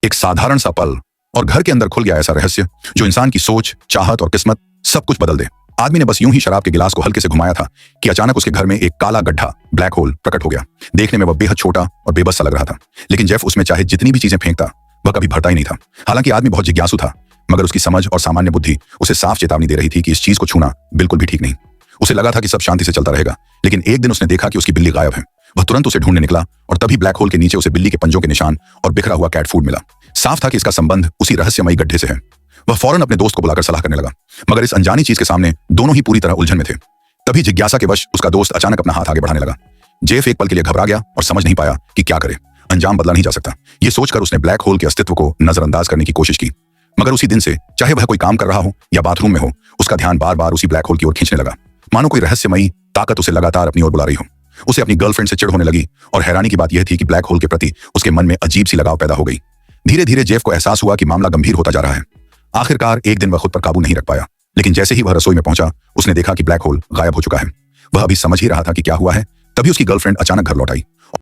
एक साधारण सा पल और घर के अंदर खुल गया ऐसा रहस्य जो इंसान की सोच, चाहत और किस्मत सब कुछ बदल दे। आदमी ने बस यूं ही शराब के गिलास को हल्के से घुमाया था कि अचानक उसके घर में एक काला गड्ढा, ब्लैक होल, प्रकट हो गया। देखने में वह बेहद छोटा और बेबस सा लग रहा था, लेकिन जेफ उसमें चाहे जितनी भी चीजें फेंकता वह कभी भरता ही नहीं था। हालांकि आदमी बहुत जिज्ञासु था, मगर उसकी समझ और सामान्य बुद्धि उसे साफ चेतावनी दे रही थी कि इस चीज को छूना बिल्कुल भी ठीक नहीं। उसे लगा था कि सब शांति से चलता रहेगा, लेकिन एक दिन उसने देखा कि उसकी बिल्ली गायब है। वह तुरंत उसे ढूंढने निकला और तभी ब्लैक होल के नीचे उसे बिल्ली के पंजों के निशान और बिखरा हुआ कैट फूड मिला। साफ था कि इसका संबंध उसी रहस्यमयी गड्ढे से है। वह फौरन अपने दोस्त को बुलाकर सलाह करने लगा, मगर इस अनजानी चीज के सामने दोनों ही पूरी तरह उलझन में थे। तभी जिज्ञासा के वश उसका दोस्त अचानक अपना हाथ आगे बढ़ाने लगा। जेफ एक पल के लिए घबरा गया और समझ नहीं पाया कि क्या करे। अंजाम बदला नहीं जा सकता, ये सोचकर उसने ब्लैक होल के अस्तित्व को नजरअंदाज करने की कोशिश की। मगर उसी दिन से, चाहे वह कोई काम कर रहा हो या बाथरूम में हो, उसका ध्यान बार बार उसी ब्लैक होल की ओर खींचने लगा, मानो कोई रहस्यमयी ताकत उसे लगातार अपनी ओर बुला रही हो। उसे अपनी गर्लफ्रेंड से चिढ़ होने लगी और हैरानी की बात यह थी कि ब्लैक होल के प्रति उसके मन में अजीब सी लगाव पैदा हो गई। धीरे धीरे जेफ को एहसास हुआ कि मामला गंभीर होता जा रहा है। आखिरकार एक दिन वह खुद पर काबू नहीं रख पाया, लेकिन जैसे ही वह रसोई में पहुंचा, उसने देखा कि ब्लैक होल गायब हो चुका है। वह अभी समझ ही रहा था कि क्या हुआ है, तभी उसकी गर्लफ्रेंड अचानक घर लौट आई